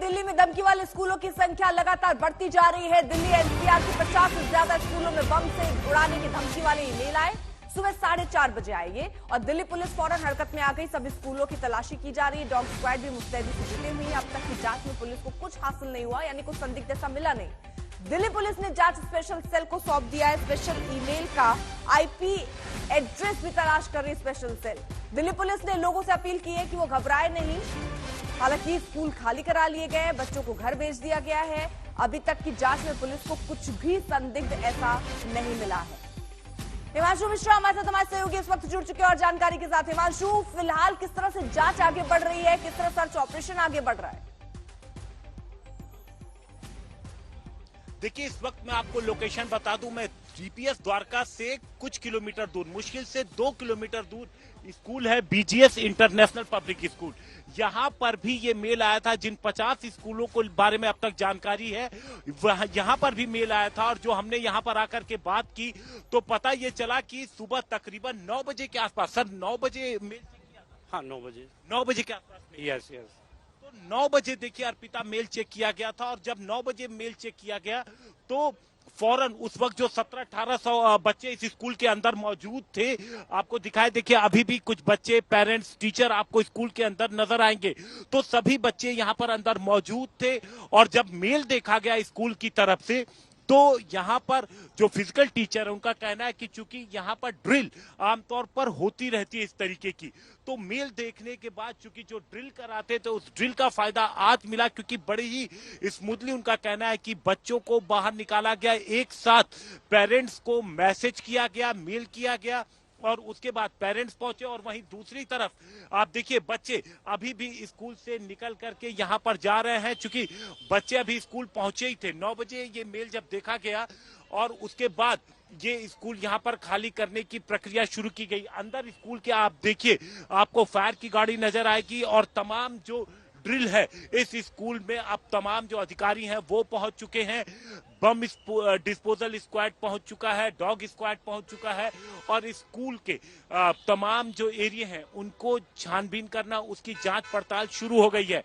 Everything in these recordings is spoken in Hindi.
दिल्ली में धमकी वाले स्कूलों की संख्या लगातार बढ़ती जा रही है। दिल्ली एनसीआर के 50 से ज्यादा स्कूलों में बम से उड़ाने की धमकी वाले ईमेल आए। सुबह 4:30 बजे आए ये, और दिल्ली पुलिस फौरन हरकत में आ गई। सभी स्कूलों की तलाशी की जा रही है। डॉग स्क्वाड भी मुस्तैदी से जुटी हुई है। अब तक की जांच में पुलिस को कुछ हासिल नहीं हुआ, यानी कुछ संदिग्ध ऐसा मिला नहीं। दिल्ली पुलिस ने जांच स्पेशल सेल को सौंप दिया है। स्पेशल ईमेल का आईपी एड्रेस भी तलाश कर रही स्पेशल सेल। दिल्ली पुलिस ने लोगों से अपील की है कि वो घबराए नहीं। हालांकि स्कूल खाली करा लिए गए, बच्चों को घर भेज दिया गया है। अभी तक की जांच में पुलिस को कुछ भी संदिग्ध ऐसा नहीं मिला है। हिमांशु मिश्रा हमारे साथ, हमारे सहयोगी इस वक्त जुड़ चुके हैं और जानकारी के साथ। हिमांशु, फिलहाल किस तरह से जांच आगे बढ़ रही है, किस तरह सर्च ऑपरेशन आगे बढ़ रहा है? देखिए, इस वक्त मैं आपको लोकेशन बता दूं। मैं जीपीएस द्वारका से कुछ किलोमीटर दूर, मुश्किल से 2 किलोमीटर दूर स्कूल है बीजीएस इंटरनेशनल पब्लिक स्कूल। यहाँ पर भी ये मेल आया था। जिन 50 स्कूलों को बारे में अब तक जानकारी है, यहाँ पर भी मेल आया था। और जो हमने यहाँ पर आकर के बात की तो पता ये चला कि सुबह तकरीबन 9 बजे के आसपास, सर 9 बजे मेल चेक किया था? हाँ, 9 बजे के आसपास। यस। तो 9 बजे देखिए अर्पिता मेल चेक किया गया था। और जब 9 बजे मेल चेक किया गया तो फौरन उस वक्त जो 1700-1800 बच्चे इस स्कूल के अंदर मौजूद थे, आपको दिखाए, देखिए अभी भी कुछ बच्चे, पेरेंट्स, टीचर आपको स्कूल के अंदर नजर आएंगे। तो सभी बच्चे यहाँ पर अंदर मौजूद थे। और जब मेल देखा गया स्कूल की तरफ से तो यहाँ पर जो फिजिकल टीचर है उनका कहना है कि चूंकि यहाँ पर ड्रिल आमतौर पर होती रहती है इस तरीके की, तो मेल देखने के बाद चूंकि जो ड्रिल कराते थे उस ड्रिल का फायदा आज मिला, क्योंकि बड़े ही स्मूथली उनका कहना है कि बच्चों को बाहर निकाला गया, एक साथ पेरेंट्स को मैसेज किया गया, मेल किया गया और उसके बाद पेरेंट्स पहुंचे। और वहीं दूसरी तरफ आप देखिए बच्चे अभी भी स्कूल से निकल करके यहाँ पर जा रहे हैं, क्योंकि बच्चे अभी स्कूल पहुंचे ही थे। 9 बजे ये मेल जब देखा गया और उसके बाद ये स्कूल यहाँ पर खाली करने की प्रक्रिया शुरू की गई। अंदर स्कूल के आप देखिए, आपको फायर की गाड़ी नजर आएगी और तमाम जो ड्रिल है इस स्कूल में अब तमाम जो अधिकारी हैं वो पहुंच चुके हैं। बम डिस्पोजल स्क्वाड पहुंच चुका है, डॉग स्क्वाड पहुंच चुका है और स्कूल के तमाम जो एरिया हैं उनको छानबीन करना, उसकी जांच पड़ताल शुरू हो गई है।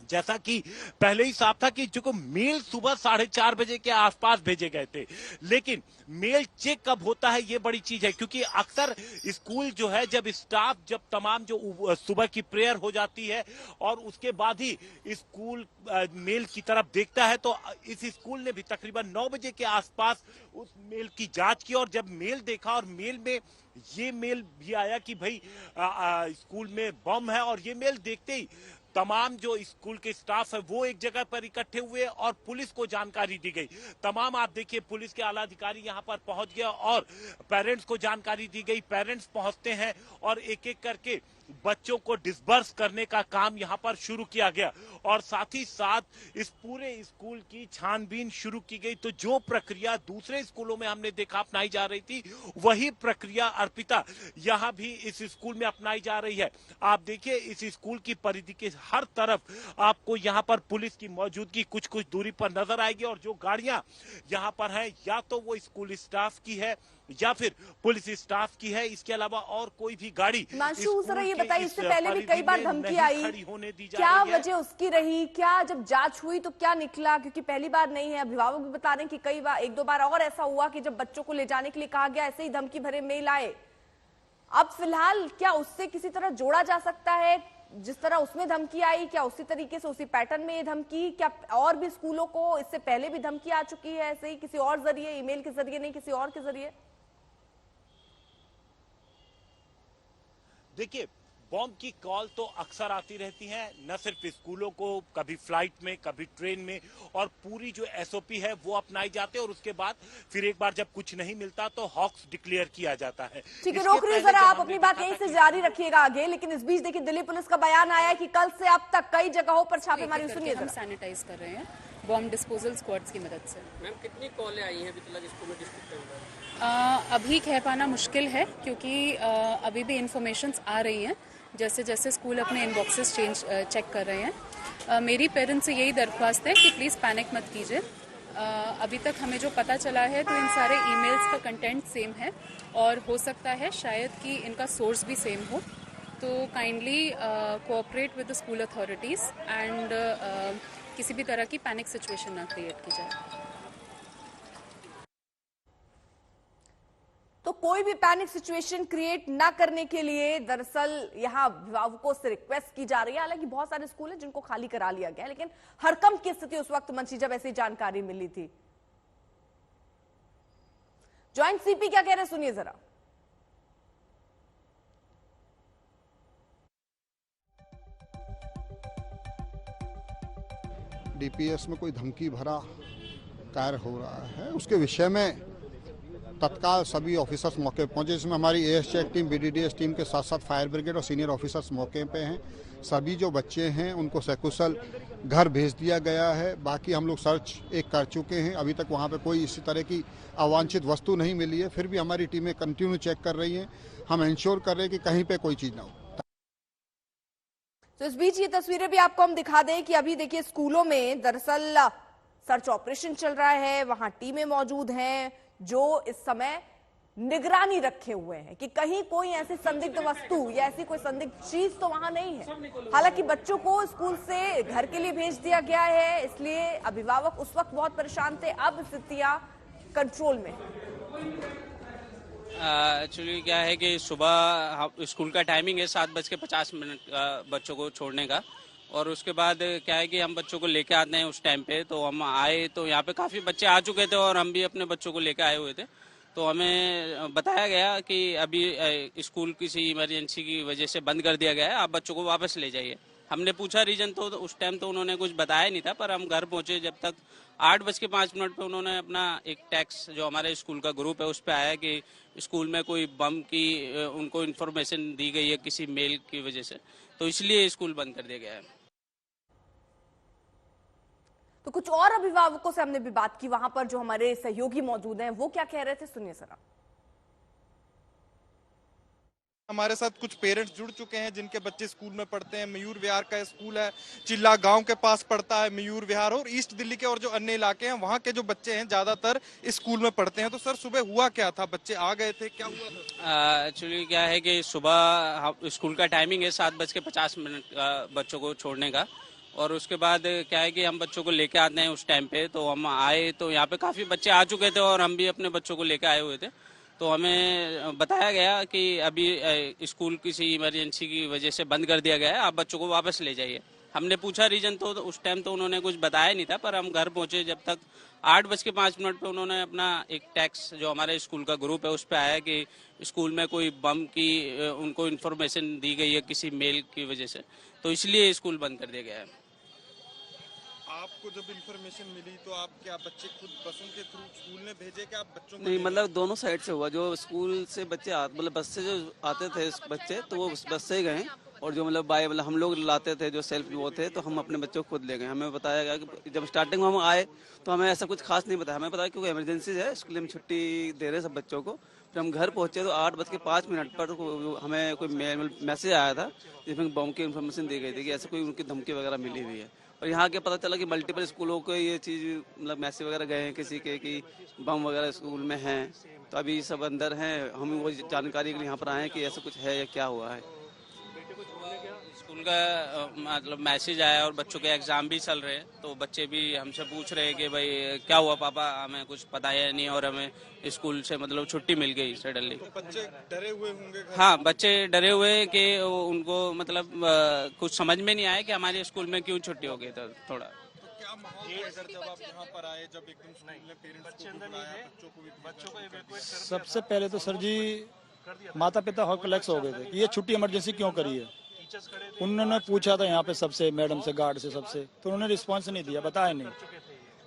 जैसा कि पहले ही साफ था कि जो मेल सुबह 4:30 बजे के आसपास भेजे गए थे, लेकिन मेल चेक कब होता है ये बड़ी चीज है, क्योंकि अक्सर स्कूल जो है जब स्टाफ, जब तमाम जो सुबह की प्रेयर हो जाती है और उसके बाद ही स्कूल मेल की तरफ देखता है, तो इस स्कूल ने भी तकरीबन 9 बजे के आसपास उस मेल की जांच की और जब मेल देखा और मेल में ये मेल भी आया कि भाई स्कूल में बम है, और ये मेल देखते ही तमाम जो स्कूल के स्टाफ है वो एक जगह पर इकट्ठे हुए और पुलिस को जानकारी दी गई। तमाम आप देखिए पुलिस के आला अधिकारी यहां पर पहुंच गया और पेरेंट्स को जानकारी दी गई। पेरेंट्स पहुंचते हैं और एक एक करके बच्चों को डिस्बर्स करने का काम यहां पर शुरू किया गया और साथ ही साथ इस पूरे स्कूल की छानबीन शुरू की गई। तो जो प्रक्रिया दूसरे स्कूलों में हमने देखा अपनाई जा रही थी, वही प्रक्रिया अर्पिता यहां भी इस स्कूल में अपनाई जा रही है। आप देखिए इस स्कूल की परिधि के हर तरफ आपको यहां पर पुलिस की मौजूदगी कुछ कुछ दूरी पर नजर आएगी और जो गाड़ियां यहां पर हैं या तो वो स्कूल स्टाफ की है या फिर पुलिस स्टाफ की है, इसके अलावा और कोई भी गाड़ी। जरा ये बताइए, इससे पहले भी कई बार धमकी आई, क्या वजह उसकी रही? क्या जब जांच हुई तो क्या निकला? क्योंकि पहली बार नहीं है, अभिभावक भी बता रहे हैं कि कई बार, 1-2 बार और ऐसा हुआ कि जब बच्चों को ले जाने के लिए कहा गया ऐसे ही धमकी भरे मेल आए। अब फिलहाल क्या उससे किसी तरह जोड़ा जा सकता है? जिस तरह उसमें धमकी आई, क्या उसी तरीके से उसी पैटर्न में ये धमकी, क्या और भी स्कूलों को इससे पहले भी धमकी आ चुकी है ऐसे ही किसी और जरिए, ईमेल के जरिए नहीं किसी और के जरिए? देखिए बॉम्ब की कॉल तो अक्सर आती रहती है, न सिर्फ स्कूलों को, कभी फ्लाइट में, कभी ट्रेन में, और पूरी जो एसओपी है वो अपनाई जाती है और उसके बाद फिर एक बार जब कुछ नहीं मिलता तो हॉक्स डिक्लेयर किया जाता है। ठीक है, रोक रही जरा, आप अपनी बात यहीं से जारी रखिएगा आगे। लेकिन इस बीच देखिए दिल्ली पुलिस का बयान आया है कि कल से अब तक कई जगहों पर छापेमारी, सुनिए। हम सैनिटाइज कर रहे हैं बॉम्ब डिस्पोजल स्क्वाड्स की मदद से। मैम कितनी कॉलें आई हैं अभी तक स्कूल में डिस्ट्रिक्ट के अंदर? अभी कह पाना मुश्किल है क्योंकि अभी भी इंफॉर्मेशंस आ रही हैं जैसे जैसे स्कूल अपने इनबॉक्सेस चेक कर रहे हैं। मेरी पेरेंट्स से यही दरख्वास्त है कि प्लीज़ पैनिक मत कीजिए। अभी तक हमें जो पता चला है तो इन सारे ईमेल्स का कंटेंट सेम है और हो सकता है शायद कि इनका सोर्स भी सेम हो। तो kindly cooperate with the school authorities and किसी भी तरह की पैनिक सिचुएशन ना क्रिएट की जाए। तो कोई भी पैनिक सिचुएशन क्रिएट ना करने के लिए दरअसल यहां अभिभावकों से रिक्वेस्ट की जा रही है। हालांकि बहुत सारे स्कूल हैं जिनको खाली करा लिया गया है, लेकिन हड़कंप की स्थिति उस वक्त मंची जब ऐसी जानकारी मिली थी। ज्वाइंट सीपी क्या कह रहे हैं, सुनिए जरा। डीपीएस में कोई धमकी भरा कार्य हो रहा है, उसके विषय में तत्काल सभी ऑफिसर्स मौके पर पहुंचे, जिसमें हमारी AS check team, BDDS team के साथ साथ फायर ब्रिगेड और सीनियर ऑफिसर्स मौके पे हैं। सभी जो बच्चे हैं उनको सकुशल घर भेज दिया गया है। बाकी हम लोग सर्च एक कर चुके हैं, अभी तक वहां पे कोई इसी तरह की अवांछित वस्तु नहीं मिली है। फिर भी हमारी टीमें कंटिन्यू चेक कर रही हैं। हम इंश्योर कर रहे हैं कि कहीं पे कोई चीज ना हो। तो इस बीच ये तस्वीरें भी आपको हम दिखा दें कि अभी देखिए स्कूलों में दरअसल सर्च ऑपरेशन चल रहा है। वहां टीमें मौजूद हैं जो इस समय निगरानी रखे हुए हैं कि कहीं कोई ऐसी संदिग्ध वस्तु या ऐसी कोई संदिग्ध चीज तो वहां नहीं है। हालांकि बच्चों को स्कूल से घर के लिए भेज दिया गया है, इसलिए अभिभावक उस वक्त बहुत परेशान थे। अब स्थितियां कंट्रोल में। एक्चुअली क्या है कि सुबह स्कूल का टाइमिंग है 7:50 बच्चों को छोड़ने का, और उसके बाद क्या है कि हम बच्चों को लेके आते हैं उस टाइम पे। तो हम आए तो यहाँ पे काफ़ी बच्चे आ चुके थे और हम भी अपने बच्चों को लेके आए हुए थे। तो हमें बताया गया कि अभी स्कूल किसी इमरजेंसी की वजह से बंद कर दिया गया है, आप बच्चों को वापस ले जाइए। हमने पूछा रीजन, तो उस टाइम तो उन्होंने कुछ बताया नहीं था, पर हम घर पहुंचे जब तक 8:05 पे उन्होंने अपना एक टेक्स्ट जो हमारे स्कूल का ग्रुप है उस पर आया कि स्कूल में कोई बम की उनको इन्फॉर्मेशन दी गई है किसी मेल की वजह से, तो इसलिए स्कूल बंद कर दिया गया है। तो कुछ और अभिभावकों से हमने भी बात की, वहां पर जो हमारे सहयोगी मौजूद हैं वो क्या कह रहे थे, सुनिए जरा। हमारे साथ कुछ पेरेंट्स जुड़ चुके हैं जिनके बच्चे स्कूल में पढ़ते हैं। मयूर विहार का स्कूल है, चिल्ला गांव के पास पड़ता है मयूर विहार, और ईस्ट दिल्ली के और जो अन्य इलाके हैं वहां के जो बच्चे हैं ज्यादातर इस स्कूल में पढ़ते हैं। तो सर सुबह हुआ क्या था, बच्चे आ गए थे, क्या हुआ था? एक्चुअली क्या है कि सुबह स्कूल का टाइमिंग है 7:50 बच्चों को छोड़ने का, और उसके बाद क्या है कि हम बच्चों को लेके आते हैं उस टाइम पे। तो हम आए तो यहाँ पे काफ़ी बच्चे आ चुके थे और हम भी अपने बच्चों को लेके आए हुए थे। तो हमें बताया गया कि अभी स्कूल किसी इमरजेंसी की वजह से बंद कर दिया गया है, आप बच्चों को वापस ले जाइए। हमने पूछा रीजन, तो उस टाइम तो उन्होंने कुछ बताया नहीं था, पर हम घर पहुंचे जब तक 8:05 पे उन्होंने अपना एक टेक्स्ट जो हमारे स्कूल का ग्रुप है उस पर आया कि स्कूल में कोई बम की उनको इन्फॉर्मेशन दी गई है किसी मेल की वजह से, तो इसलिए स्कूल बंद कर दिया गया है। आपको जब इन्फॉर्मेशन मिली तो आप क्या बच्चे खुद बसों के थ्रू स्कूल में भेजे कि आप बच्चों को? नहीं, मतलब दोनों साइड से हुआ। जो स्कूल से बच्चे मतलब बस से जो आते थे बच्चे तो वो बस से ही गए, और जो मतलब हम लोग लाते थे जो सेल्फ वो थे तो हम अपने बच्चों को खुद ले गए। हमें बताया गया कि जब स्टार्टिंग में हम आए तो हमें ऐसा कुछ खास नहीं बताया, हमें बताया क्योंकि इमरजेंसी है, स्कूल में छुट्टी दे रहे सब बच्चों को। फिर हम घर पहुंचे तो 8:05 पर हमें कोई मैसेज आया था जिसमें बम की इन्फॉर्मेशन दी गई थी कि ऐसे कोई उनकी धमकी वगैरह मिली हुई है। और यहाँ के पता चला कि मल्टीपल स्कूलों को ये चीज़ मतलब मैसेज वगैरह गए हैं किसी के कि बम वगैरह स्कूल में हैं, तो अभी सब अंदर हैं। हम वो जानकारी के लिए यहाँ पर आए हैं कि ऐसा कुछ है या क्या हुआ है। स्कूल का मतलब मैसेज आया और बच्चों के एग्जाम भी चल रहे हैं, तो बच्चे भी हमसे पूछ रहे हैं कि भाई क्या हुआ पापा, हमें कुछ पता है नहीं और हमें स्कूल से मतलब छुट्टी मिल गई सडनली। तो बच्चे डरे हुए होंगे? हाँ, बच्चे डरे हुए हैं कि उनको मतलब कुछ समझ में नहीं आया कि हमारे स्कूल में क्यों छुट्टी हो गई था थोड़ा। तो क्या माहौल था इधर जब आप यहाँ पर आए, जब एकदम स्कूल में पेरेंट्स को बुलाया, बच्चों को इवैक्यूएट? सबसे पहले तो सर जी माता पिता हॉकलैक्स हो गए थे कि ये छुट्टी इमरजेंसी क्यों करी है। उन्होंने पूछा था यहाँ पे सबसे, मैडम से, गार्ड से, सबसे, तो उन्होंने रिस्पांस नहीं दिया, बताया नहीं।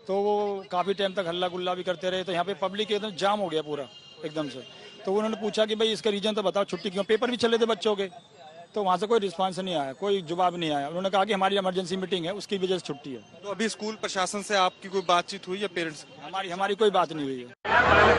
तो वो काफ़ी टाइम तक हल्ला गुल्ला भी करते रहे, तो यहाँ पे पब्लिक एकदम जाम हो गया पूरा एकदम से। तो उन्होंने पूछा कि भाई इसका रीजन तो बताओ, छुट्टी क्यों, पेपर भी चले थे बच्चों के। तो वहाँ से कोई रिस्पांस नहीं आया, कोई जवाब नहीं आया। उन्होंने कहा कि हमारी इमरजेंसी मीटिंग है उसकी वजह से छुट्टी है। तो अभी स्कूल प्रशासन से आपकी कोई बातचीत हुई या पेरेंट्स? हमारी कोई बात नहीं हुई है।